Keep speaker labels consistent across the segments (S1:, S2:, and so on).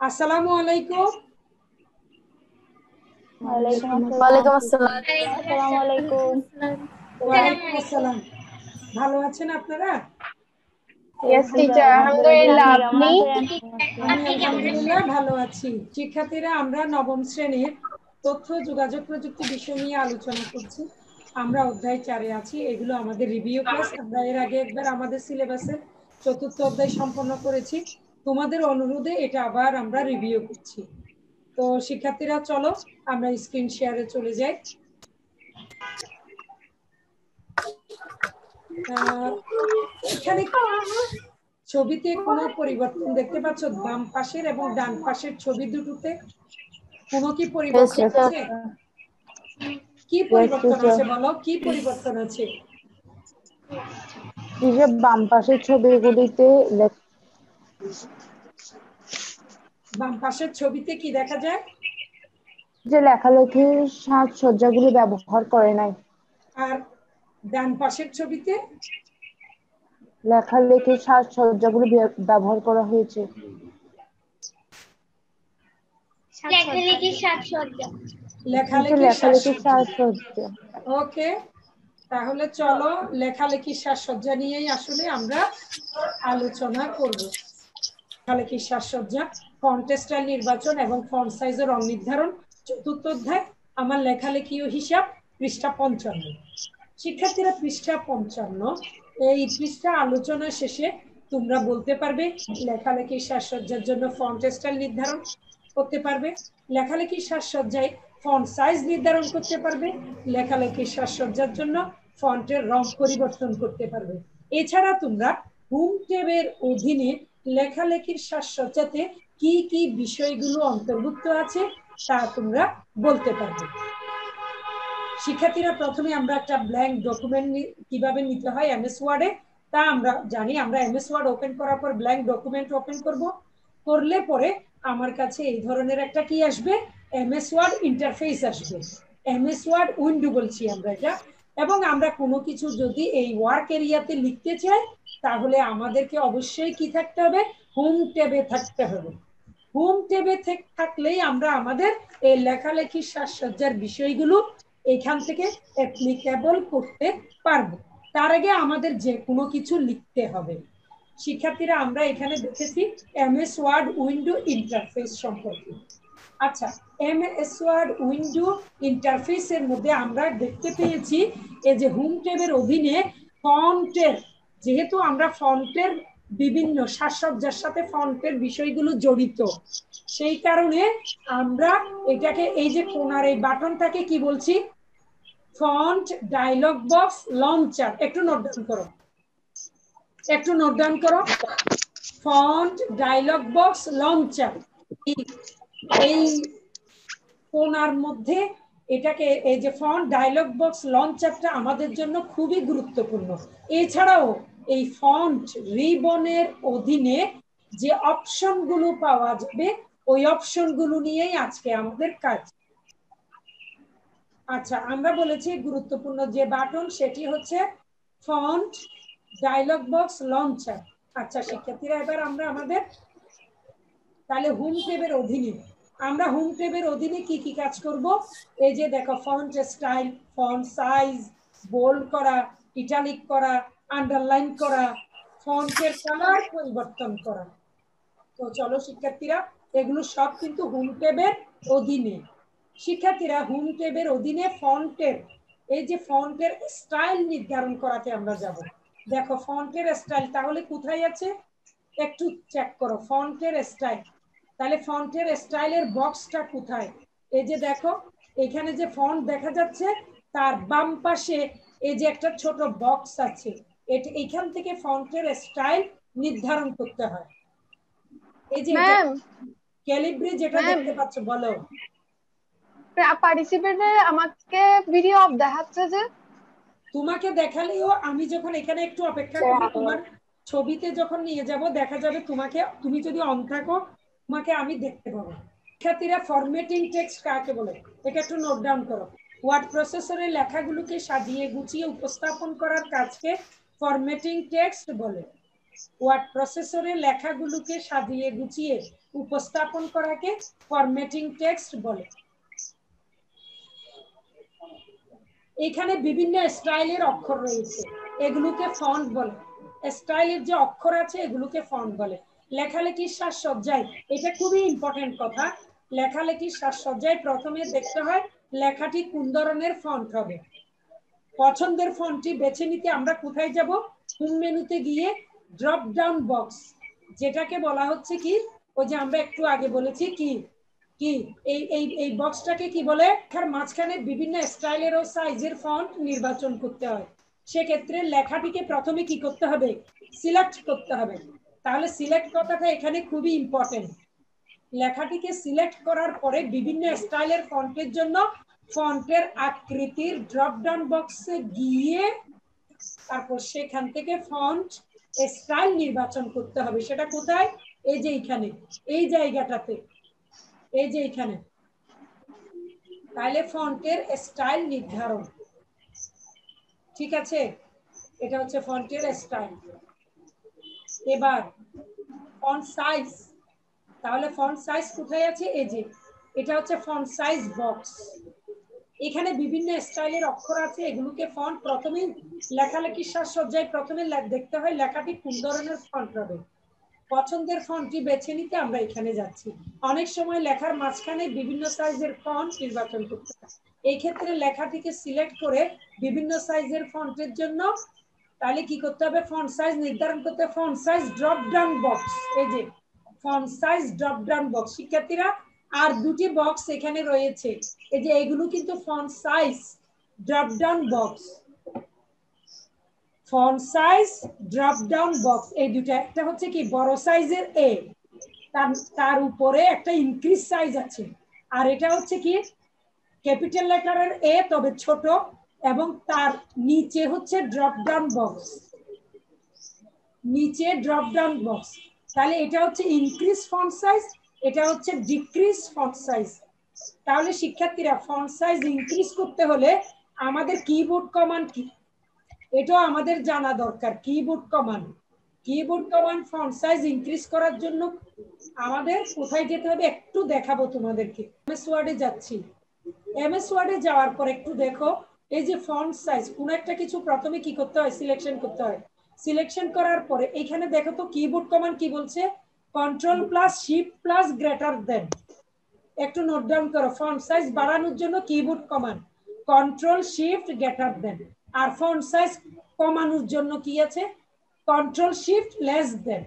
S1: আসসালামু আলাইকুম।
S2: ওয়ালাইকুম
S3: ওয়ালাইকুম
S2: আসসালাম।
S3: আসসালাম।
S2: আসসালামু আলাইকুম।
S1: ওয়ালাইকুম আসসালাম। ভালো আছেন আপনারা?
S2: ইয়েস টিচার, আলহামদুলিল্লাহ। আপনি?
S1: আমি আলহামদুলিল্লাহ ভালো আছি। শিক্ষার্থীরা, আমরা নবম শ্রেণীর তথ্য যোগাযোগ প্রযুক্তি বিষয় নিয়ে আলোচনা করছি। আমরা অধ্যায় 4-এ আছি। এগুলো আমাদের রিভিউ ক্লাস। আমরা এর আগে একবার আমাদের সিলেবাসের 4র্থ অধ্যায় সম্পন্ন করেছি। তোমাদের অনুরোধে এটা আবার আমরা রিভিউ করছি। তো শিক্ষার্থীরা, চলো আমরা স্ক্রিন শেয়ারে চলে যাই। এখানে ছবিতে কোনো পরিবর্তন দেখতে পাচ্ছ? বাম পাশের এবং ডান পাশের ছবি দুটোতে কোনো কি পরিবর্তন আছে? কি পরিবর্তন আছে বলো, কি পরিবর্তন আছে?
S2: বাম পাশের ছবিগুলিতে
S1: বাম পাশের ছবিতে কি দেখা যায়?
S2: যে লেখালেখির সাজসজ্জাগুলি ব্যবহার করে নাই।
S1: আর ডান পাশের ছবিতে
S2: লেখালেখির সাজসজ্জাগুলি ব্যবহার করা হয়েছে।
S3: লেখালেখির সাজসজ্জা।
S1: লেখালেখির
S2: সাজসজ্জা।
S1: ওকে, তাহলে চলো লেখালেখির সাজসজ্জা নিয়েই আসলে আমরা আলোচনা করব। লেখালেখির সাজসজ্জা, ফন্ট স্টাইল নির্বাচন এবং ফন্ট সাইজ ও রং নির্ধারণ, 4র্থ অধ্যায়। আমার লেখালেখি ও হিসাব, পৃষ্ঠা 55। শিক্ষার্থীরা, পৃষ্ঠা 55 এই পৃষ্ঠা আলোচনা শেষে তোমরা বলতে পারবে লেখালেখির সাজসজ্জার জন্য ফন্ট স্টাইল নির্ধারণ করতে পারবে, লেখালেখির সাজসজ্জায় ফন্ট সাইজ নির্ধারণ করতে পারবে, লেখালেখির সাজসজ্জার জন্য ফন্টের রং পরিবর্তন করতে পারবে। এছাড়া তোমরা হোম ট্যাবের অধীনে লেখালেখির সাজসজ্জাতে কি কি বিষয়গুলো অন্তর্ভুক্ত আছে তা তোমরা বলতে পারবে। শিক্ষার্থীরা, প্রথমে আমরা একটা ব্ল্যাঙ্ক ডকুমেন্ট কিভাবে নিতে হয় এমএস ওয়ার্ডে তা আমরা জানি। আমরা এমএস ওয়ার্ড ওপেন করার পর ব্ল্যাঙ্ক ডকুমেন্ট ওপেন করব, করলে পরে আমার কাছে এই ধরনের একটা কি আসবে, এমএস ওয়ার্ড ইন্টারফেস আসবে। এমএস ওয়ার্ড উইন্ডো বলছি আমরা এটা। এবং আমরা কোনো কিছু যদি এই ওয়ার্ক এরিয়াতে লিখতে চাই তাহলে আমাদেরকে অবশ্যই কি থাকতে হবে, হোম ট্যাবে থাকতে হবে। হোম ট্যাবে থাকলেই আমরা আমাদের এই লেখালেখির সাজসজ্জার বিষয়গুলো এখান থেকে অ্যাপ্লিকেবল করতে পারবো। তার আগে আমাদের যে কোনো কিছু লিখতে হবে। শিক্ষার্থীরা, আমরা এখানে দেখেছি এমএস ওয়ার্ড উইন্ডো ইন্টারফেস সম্পর্কে। আচ্ছা, এমএস ওয়ার্ড উইন্ডো ইন্টারফেসের মধ্যে আমরা দেখতে পেয়েছি এই যে হোম ট্যাবের অধীনে ফন্টের, যেহেতু আমরা ফন্টের বিভিন্ন সাজসজ্জার সাথে ফন্টের বিষয়গুলো জড়িত, সেই কারণে আমরা এটাকে এই যে কোণার এই বাটনটাকে কি বলছি, ফন্ট ডায়লগ বক্স লঞ্চার। একটু নোট ডাউন করো, একটু নোট ডাউন করো। ফন্ট ডায়লগ বক্স লঞ্চার, এই কোণার মধ্যে এটাকে, এই যে ফন্ট ডায়লগ বক্স লঞ্চারটা আমাদের জন্য খুবই গুরুত্বপূর্ণ। এছাড়াও এই ফন্ট রিবনের অধীনে যে অপশনগুলো পাওয়া যাবে ওই অপশনগুলো নিয়েই আজকে আমাদের কাজ। আচ্ছা, আমরা বলেছি গুরুত্বপূর্ণ যে বাটন সেটি হচ্ছে ফন্ট ডায়লগ বক্স লঞ্চার। আচ্ছা শিক্ষার্থীরা, এবার আমরা আমাদের তাহলে হোম ট্যাবের অধীনে আমরা হোম ট্যাবের অধীনে কি কি কাজ করব? এই যে দেখো, font style, font size, bold করা, ইটালিক করা, আন্ডারলাইন করা, ফন্টের কালার পরিবর্তন করা। তো চলো শিক্ষার্থীরা, এগুলো সব কিন্তু হোম ট্যাবের অধীনে। শিক্ষার্থীরা, হোম ট্যাবের অধীনে ফন্টের, এই যে ফন্টের স্টাইল নির্ধারণ করাতে আমরা যাব। দেখো ফন্টের স্টাইল তাহলে কোথায় আছে একটু চেক করো, ফন্টের স্টাইল। তাহলে ফন্টের স্টাইলের বক্সটা কোথায়? এই যে দেখো, এখানে যে ফন্ট দেখা যাচ্ছে তার বাম পাশে এই যে একটা ছোট বক্স আছে, এখান থেকে ফন্টের স্টাইল নির্ধারণ করতে হয়। এই যে ক্যালিব্রি যেটা দেখতে পাচ্ছ, বলো।
S4: পার্টিসিপেটে আমাকে ভিডিও অফ দেখাচ্ছে যে।
S1: তোমাকে দেখালেও আমি যখন এখানে একটু অপেক্ষা করব, তোমার ছবিতে যখন নিয়ে যাব দেখা যাবে তোমাকে, তুমি যদি অন থাকো তোমাকে আমি দেখতে পাবো। শিক্ষার্থীরা, ফরম্যাটিং টেক্সট কাকে বলে এটা একটু নোট ডাউন করো। ওয়ার্ড প্রসেসরে লেখাগুলোকে সাজিয়ে গুছিয়ে উপস্থাপন করার কাজকে ফরম্যাটিং টেক্সট বলে। ওয়ার্ড প্রসেসরে লেখাগুলোকে সাজিয়ে গুছিয়ে উপস্থাপন করাকে ফরম্যাটিং টেক্সট বলে। এখানে বিভিন্ন স্টাইলের অক্ষর রয়েছে, এগুলোকে ফন্ট বলে। স্টাইলের যে অক্ষর আছে এগুলোকে ফন্ট বলে। লেখালেখির সাজসজ্জায়, এটা খুবই ইম্পর্টেন্ট কথা, লেখালেখির সাজসজ্জায় প্রথমে দেখতে হয় লেখাটি কোন ধরনের ফন্ট হবে। পছন্দের ফন্টটি বেছে নিতে আমরা কোথায় যাব? হোম মেনুতে গিয়ে ড্রপ ডাউন বক্স, যেটাকে বলা হচ্ছে কি, ওই যে আমরা একটু আগে বলেছি কি কি এই এই এই বক্সটাকে কি বলে? লেখার মাঝখানে বিভিন্ন স্টাইলের ও সাইজের ফন্ট নির্বাচন করতে হয়। সেক্ষেত্রে লেখাটিকে প্রথমে কি করতে হবে? সিলেক্ট করতে হবে। তাহলে সিলেক্ট কথাটা এখানে খুবই ইম্পর্টেন্ট। লেখাটিকে সিলেক্ট করার পরে বিভিন্ন স্টাইলের ফন্টের জন্য ফন্টের আকৃতির ড্রপ ডাউন বক্সে গিয়ে তারপর সেখান থেকে ফন্ট স্টাইল নির্বাচন করতে হবে। সেটা কোথায়? এই যে এখানে, এই জায়গাটাতে, এই যে এখানে। তাহলে ফন্টের স্টাইল নির্ধারণ, ঠিক আছে? এটা হচ্ছে ফন্টের স্টাইল। এবার ফন্ট সাইজ, তাহলে ফন্ট সাইজ কোথায় আছে? এই যে এটা হচ্ছে ফন্ট সাইজ বক্স। এখানে বিভিন্ন স্টাইলের অক্ষর আছে, এগুলোকে ফন্ট প্রথমে লেখালেখির সাজসজ্জায় প্রথমে দেখতে হয় লেখাটি কোন ধরনের ফন্ট হবে। পছন্দের ফন্টটি বেছে নিতে আমরা এখানে যাচ্ছি। অনেক সময় লেখার মাঝখানে বিভিন্ন সাইজের ফন্ট নির্বাচন করতে হয়। এই ক্ষেত্রে লেখাটিকে সিলেক্ট করে বিভিন্ন সাইজের ফন্টের জন্য তাহলে কি করতে হবে? ফন্ট সাইজ নির্ধারণ করতে, font size drop down box, এই যে font size drop down box. শিক্ষার্থীরা আর দুটি বক্স এখানে রয়েছে, এই যে এগুলো কিন্তু font size drop down box, font size drop down box. এই দুটো, একটা হচ্ছে কি বড় সাইজের এ, তার উপরে একটা ইনক্রিজ সাইজ আছে, আর এটা হচ্ছে কি ক্যাপিটাল লেটারের এ তবে ছোট, এবং তার নিচে হচ্ছে ড্রপ ডাউন বক্স, নিচে ড্রপ ডাউন বক্স। তাহলে এটা হচ্ছে ইনক্রিজ ফন্ট সাইজ, এটা হচ্ছে ডিক্রিজ ফন্ট সাইজ। তাহলে শিক্ষার্থীরা ফন্ট সাইজ ইনক্রিজ করতে হলে আমাদের কিবোর্ড কমান্ড কি, এটাও আমাদের জানা দরকার। Keyboard command, keyboard command font size increase করার জন্য আমাদের কোথায় যেতে হবে একটু দেখাবো তোমাদেরকে। এমএস ওয়ার্ডে যাচ্ছি। এমএস ওয়ার্ডে যাওয়ার পর একটু দেখো, এই যে ফন্ট সাইজ, কোন একটা কিছু প্রথমে কি করতে হয়? সিলেকশন করতে হয়। সিলেকশন করার পরে এখানে দেখো তো কিবোর্ড কমান্ড কি বলছে? Control plus shift plus greater দেন। একটু নোট ডাউন করো, ফন্ট সাইজ বাড়ানোর জন্য keyboard command control shift greater দেন, আর ফন্ট সাইজ কমানোর জন্য কি আছে? কন্ট্রোল শিফট লেস দেন,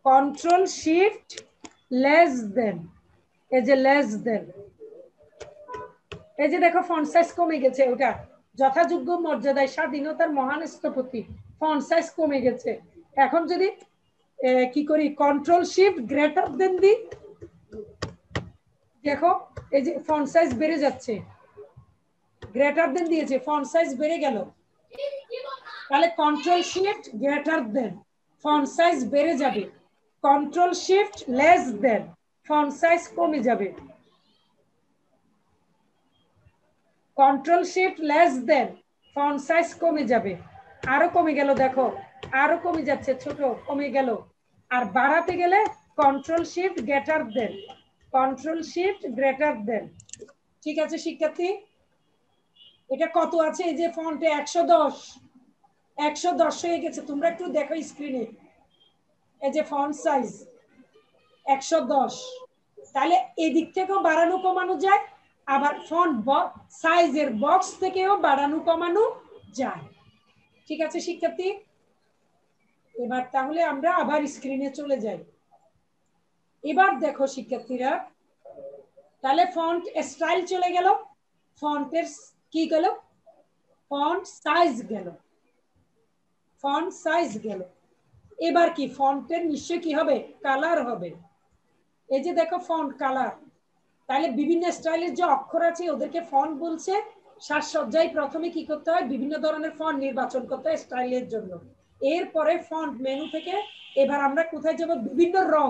S1: কন্ট্রোল শিফট লেস দেন, এই যে লেস দেন। এই যে দেখো ফন্ট সাইজ কমে গেছে, ওটা যথাযোগ্য মর্যাদায় স্বাধীনতার মহান স্থপতি, ফন্ট সাইজ কমে গেছে। এখন যদি কি করি? কন্ট্রোল শিফট গ্রেটার দেন দিই, দেখো এই যে ফন্ট সাইজ বেড়ে যাচ্ছে, গ্রেটার দেন দিয়েছে, ফন্ট সাইজ বেড়ে গেল। তাহলে কন্ট্রোল শিফট গ্রেটার দেন, ফন্ট সাইজ বেড়ে যাবে। কন্ট্রোল শিফট লেস দেন, ফন্ট সাইজ কমে যাবে। কন্ট্রোল শিফট লেস দেন, ফন্ট সাইজ কমে যাবে। আরো কমে গেল, দেখো আরো কমে যাচ্ছে, ছোট কমে গেল। আর বাড়াতে গেলে কন্ট্রোল শিফট গ্রেটার দেন, কন্ট্রোল শিফট গ্রেটার দেন। ঠিক আছে শিক্ষার্থী, এটা কত আছে? এই যে ফন্টে 110, 110 হয়ে গেছে। তোমরা একটু দেখো স্ক্রিনে, এই যে ফন্ট সাইজ 110। তাহলে এদিক থেকেও বাড়ানো কমানো যায়, আবার ফন্ট সাইজের বক্স থেকেও বাড়ানো কমানো যায়। ঠিক আছে শিক্ষার্থী, এবার তাহলে আমরা আবার স্ক্রিনে চলে যাই। এবার দেখো শিক্ষার্থীরা, তাহলে ফন্ট স্টাইল চলে গেল, ফন্টের কি গেল? ফন্ট সাইজ গেল, ফন্ট সাইজ গেল। এবার কি ফন্টের নিশ্চয়ই কি হবে? কালার হবে। এই যে দেখো ফন্ট কালার। তাহলে বিভিন্ন স্টাইলের যে অক্ষর আছে ওদেরকে ফন্ট বলছে। সাজসজ্জায় প্রথমে কি করতে হয়? বিভিন্ন ধরনের ফন্ট নির্বাচন করতে হয় স্টাইলের জন্য। এরপরে ফন্ট মেনু থেকে এবার আমরা কোথায় যাব? বিভিন্ন রং,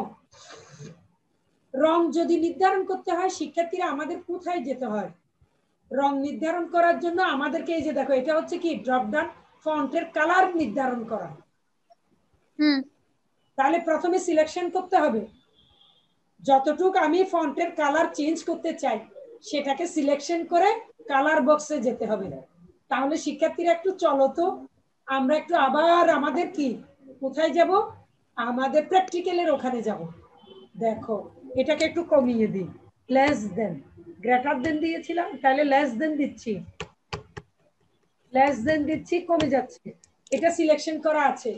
S1: রং যদি নির্ধারণ করতে হয় শিক্ষার্থীরা আমাদের কোথায় যেতে হয়? রং নির্ধারণ করার জন্য আমাদেরকে এই যে দেখো, এটা হচ্ছে কি ড্রপ ডাউন, ফন্টের কালার নির্ধারণ করা। তাহলে প্রথমে সিলেকশন করতে হবে, যতটুকু আমি ফন্টের কালার চেঞ্জ করতে চাই সেটাকে সিলেকশন করে কালার বক্সে যেতে হবে। তাহলে শিক্ষার্থীরা একটু চলো তো আমরা একটু আবার আমাদের কি কোথায় যাব, আমাদের প্র্যাকটিক্যালের ওখানে যাব। দেখো এটাকে একটু কমিয়ে দিই, লেস দেন গ্রেটার দেন দিয়েছিলাম, তাহলে লেস দেন দিচ্ছি, লেস দেন দিচ্ছি, কমে যাচ্ছে। এটা সিলেকশন করা আছে।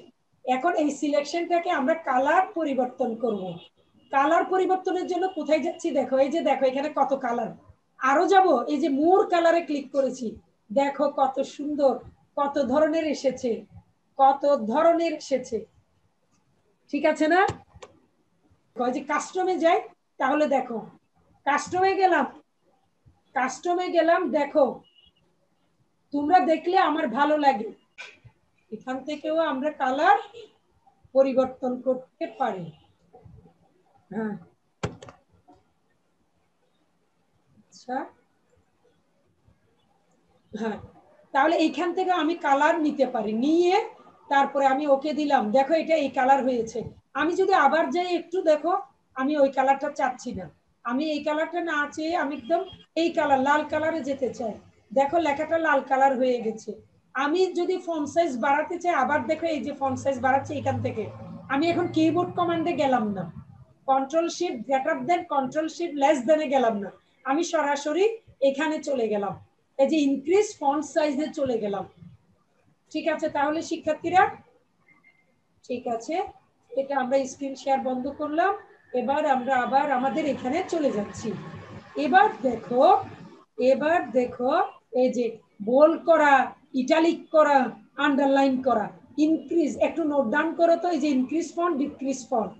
S1: এখন এই সিলেকশনটাকে আমরা কালার পরিবর্তন করব। কালার পরিবর্তনের জন্য কোথায় যাচ্ছি দেখো, এই যে দেখো এখানে কত কালার, আরো যাব, এই যে মোর কালারে ক্লিক করেছি, দেখো কত সুন্দর, কত ধরনের এসেছে, কত ধরনের এসেছে, ঠিক আছে না? ওই যে কাস্টমে যাই, তাহলে দেখো কাস্টমে গেলাম, কাস্টমে গেলাম, দেখো তোমরা দেখলে আমার ভালো লাগে, এখান থেকেও আমরা কালার পরিবর্তন করতে পারি। হ্যাঁ আচ্ছা, হ্যাঁ তাহলে এইখান থেকে আমি কালার নিতে পারি, নিয়ে তারপরে আমি ওকে দিলাম, দেখো এটা এই কালার হয়েছে। আমি যদি আবার যাই একটু, দেখো আমি ওই কালারটা চাচ্ছি না, আমি এই কালারটা না চেয়ে আমি একদম এই কালার লাল কালারে যেতে চাই, দেখো লেখাটা লাল কালার হয়ে গেছে। আমি যদি ফন্ট সাইজ বাড়াতে চাই, আবার দেখো এই যে ফন্ট সাইজ বাড়াচ্ছে এখান থেকে, আমি এখন কিবোর্ড কমান্ডে গেলাম না, কন্ট্রোল শিফট গ্রেটার দেন কন্ট্রোল শিফট লেস দেনে গেলাম না, আমি সরাসরি এখানে চলে গেলাম, এই যে ইনক্রিজ ফন্ট সাইজে চলে গেলাম। ঠিক আছে তাহলে শিক্ষার্থীরা, ঠিক আছে, এটা আমরা স্ক্রিন শেয়ার বন্ধ করলাম। এবার আমরা আবার আমাদের এখানে চলে যাচ্ছি। এবার দেখো, এবার দেখো এই যে বোল্ড করা, ইটালিক করা, আন্ডারলাইন করা, ইনক্রিজ একটু নোট ডাউন করো তো, এই যে ইনক্রিজ ফন্ট ডিক্রিজ ফন্ট।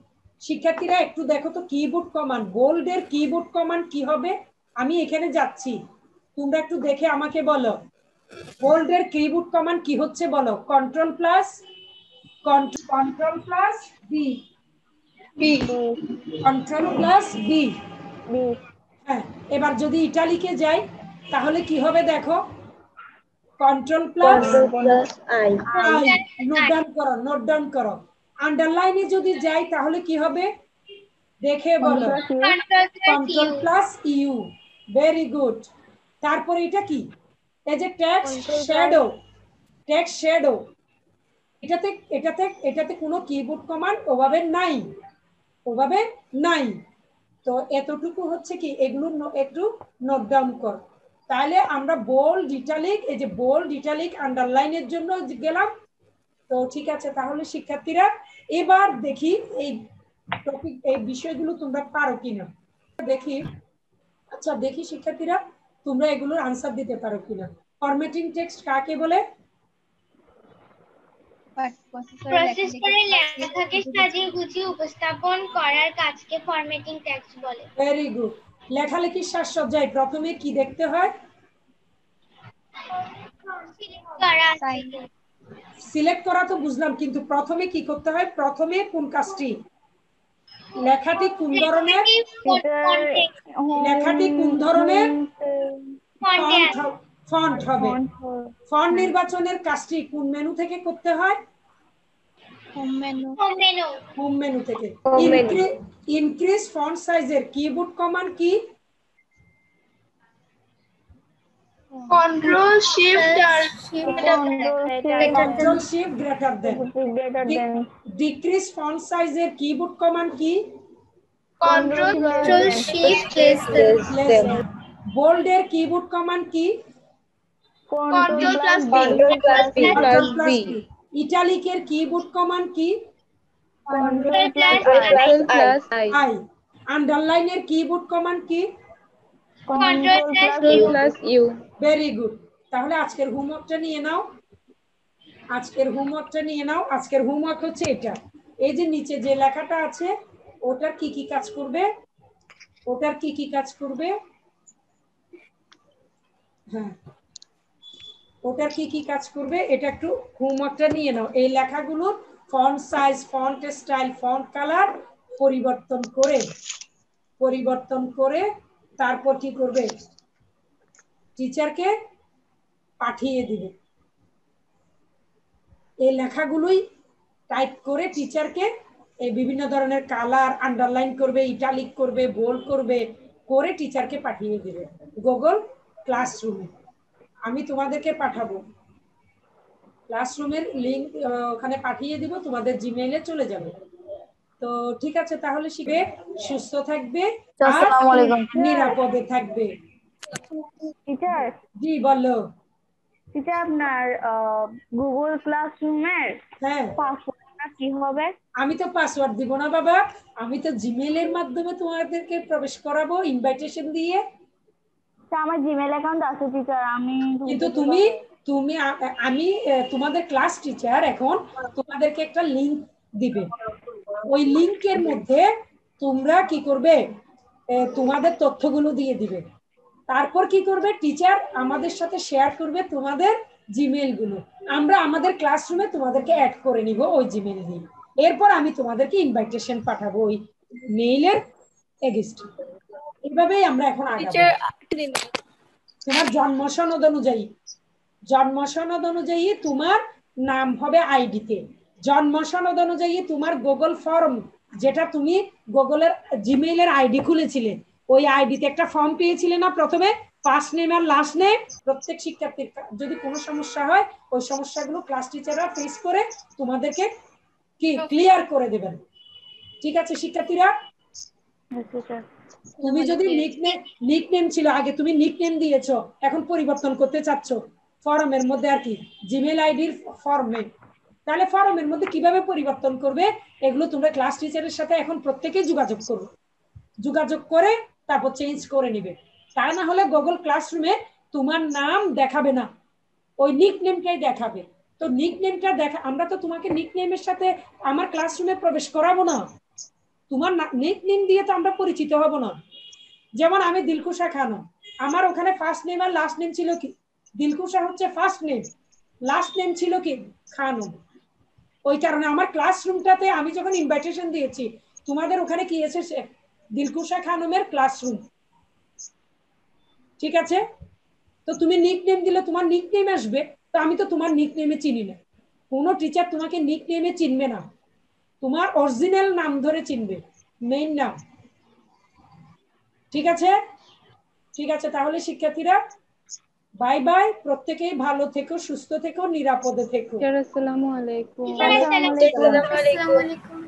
S1: শিক্ষার্থীরা একটু দেখো তো কিবোর্ড কমান্ড, বোল্ডের কিবোর্ড কমান্ড কি হবে, আমি এখানে যাচ্ছি, তোমরা একটু দেখে আমাকে বলো বোল্ডের কিবোর্ড কমান্ড কি হচ্ছে বলো, control plus B, control plus B. হ্যাঁ এবার যদি ইটালিকে যাই তাহলে কি হবে দেখো, control plus I, note down করো, নোট ডাউন করো। আন্ডারলাইনে যদি যাই তাহলে কি হবে দেখে বলো, control plus U, very good. তারপরে এটা কি, এই যে টেক্সট শ্যাডো, টেক্সট শ্যাডো, এটাতে এটাতে এটাতে কোনো কিবোর্ড কমান্ড ওভাবে নাই, ওভাবে নাই। তো এতটুকু হচ্ছে কি, এগুলো একটু নোট ডাউন কর। তাহলে আমরা বোল্ড ইটালিক, এই যে বোল্ড ইটালিক আন্ডারলাইনের জন্য গেলাম। তো ঠিক আছে তাহলে শিক্ষার্থীরা এবার দেখি এই টপিক এই বিষয়গুলো তোমরা পারো কিনা দেখি। আচ্ছা দেখি শিক্ষার্থীরা তোমরা এগুলোর আনসার দিতে পারো কিনা। ফরম্যাটিং টেক্সট কাকে বলে?
S3: প্রসেসরে লেখাকে সাজিয়ে গুছিয়ে উপস্থাপন করার কাজকে ফরম্যাটিং টেক্সট বলে।
S1: Very good. লেখালেখির সাজসজ্জায় প্রথমে কি দেখতে হয়? সিলেক্ট করা তো বুঝলাম, কিন্তু প্রথমে কি করতে হয়, প্রথমে কোন কাজটি, লেখাটি কোন ধরনের, লেখাটি কোন ধরনের ফন্ট হবে, ফন্ট নির্বাচনের কাজটি কোন মেনু থেকে করতে হয়, হোম মেনু থেকে। ইনক্রিজ ফন্ট সাইজের কিবোর্ড কমান্ড কি?
S4: Control shift
S1: control shift greater দেন। ডিক্রিজ ফন্ট সাইজের কিবোর্ড কমান্ড কি?
S4: কন্ট্রোল শিফট
S1: লেস দেন। বোল্ডের কিবোর্ড কমান্ড কি?
S4: Control plus
S1: control plus B. ইটালিকের কিবোর্ড কমান্ড কি? আই। আন্ডারলাইনের কিবোর্ড কমান্ড কি?
S3: Control plus U.
S1: Very good. তাহলে আজকের হোমওয়ার্কটা নিয়ে নাও, আজকের হোমওয়ার্কটা নিয়ে নাও। আজকের হোমওয়ার্ক হচ্ছে এটা, এই যে নিচে যে লেখাটা আছে ওটার কি কি কাজ করবে, ওটার কি কি কাজ করবে, হ্যাঁ ওটার কি কি কাজ করবে এটা একটু হোমওয়ার্কটা নিয়ে নাও। এই লেখাগুলোর font size, font style, font colour পরিবর্তন করে তারপর কি করবে, টিচারকে পাঠিয়ে দিবে। এই লেখাগুলোই টাইপ করে টিচারকে এই বিভিন্ন ধরনের কালার আন্ডারলাইন করবে, ইটালিক করবে, বোল্ড করবে, করে টিচারকে পাঠিয়ে দিবে গুগল ক্লাসরুমে। আমি তোমাদেরকে পাঠাবো ক্লাসরুমের লিংক, ওখানে পাঠিয়ে দিব, তোমাদের জিমেইলে চলে যাবে। তো ঠিক আছে, তাহলে শিখবে, সুস্থ থাকবে আর নিরাপদে থাকবে।
S4: টিচার,
S1: জি বলো।
S4: টিচার আপনার গুগল ক্লাসরুমের
S1: হ্যাঁ,
S4: পাসওয়ার্ডটা কি হবে?
S1: আমি তো পাসওয়ার্ড দিব না বাবা, আমি তো জিমেইলের মাধ্যমে তোমাদেরকে প্রবেশ করাবো ইনভাইটেশন দিয়ে।
S4: আমার জিমেইল অ্যাকাউন্ট আছে টিচার, আমি
S1: কিন্তু আমি তোমাদের ক্লাস টিচার, এখন তোমাদেরকে একটা লিংক দিবে, ওই লিংকের মধ্যে তোমরা কি করবে, তোমাদের তথ্যগুলো দিয়ে দিবে। তারপর কি করবে, টিচার আমাদের সাথে শেয়ার করবে তোমাদের জিমেইল গুলো, আমরা আমাদের ক্লাসরুমে তোমাদেরকে অ্যাড করে নিব ওই জিমেইল দিয়ে। এরপর আমি তোমাদেরকে ইনভাইটেশন পাঠাবো ওই মেইলের এগেইনস্টে। এইভাবেই আমরা এখন আগাবো। তোমার জন্ম সনদ অনুযায়ী তোমার নাম হবে আইডিতে, জন্ম সনদ অনুযায়ী তোমার গুগল ফর্ম, যেটা তুমি গুগলের জিমেইলের আইডি খুলেছিলে, ওই আইডিতে একটা ফর্ম পেয়েছিলে না প্রথমে, ফার্স্ট নেম আর লাস্ট নেম। প্রত্যেক শিক্ষার্থীর যদি কোনো সমস্যা হয়, ওই সমস্যাগুলো ক্লাস টিচাররা ফেস করে তোমাদেরকে কি ক্লিয়ার করে দেবেন। ঠিক আছে শিক্ষার্থীরা? তুমি যদি নিকনেম ছিল আগে, তুমি নিকনেম দিয়েছো, এখন পরিবর্তন করতে চাচ্ছ ফর্মের মধ্যে আর কি, জিমেইল আইডির ফর্মে, তাহলে ফর্মের মধ্যে কিভাবে পরিবর্তন করবে, এগুলো তোমরা ক্লাস টিচারের সাথে এখন প্রত্যেকেই যোগাযোগ করে তারপর চেঞ্জ করে নিবে। তা না হলে গুগল ক্লাসরুমে তোমার নাম দেখাবে না, ওই নিকনেমটাই দেখাবে। তো নিকনেমটা আমরা তো তোমাকে নিকনেমের সাথে আমার ক্লাসরুমে প্রবেশ করাবো না, তোমার নিকনেম দিয়ে তো আমরা পরিচিত হব না। যেমন আমি দিলকুশা খানম, আমার ওখানে ফার্স্ট নেম আর লাস্ট নেম ছিল কি, দিলকুশা হচ্ছে ফার্স্ট নেম, লাস্ট নেম ছিল কি খানম। ওই কারণে আমার ক্লাসরুমটাতে আমি যখন ইনভাইটেশন দিয়েছি, তোমাদের ওখানে কি এসেছে, দিলকুশা খানমের ক্লাসরুম। ঠিক আছে? তো তুমি নিকনেম দিলে তোমার নিকনেম আসবে, তো আমি তো তোমার নিকনেমে চিনি না, কোনো টিচার তোমাকে নিকনেমে চিনবে না, তোমার অরিজিনাল নাম ধরে চিনবে, মেইন নাম। ঠিক আছে? ঠিক আছে, তাহলে শিক্ষার্থীরা বাই বাই, প্রত্যেকেই ভালো থেকো, সুস্থ থেকো, নিরাপদে থেকো।
S2: আসসালামু আলাইকুম।
S3: আসসালামু আলাইকুম।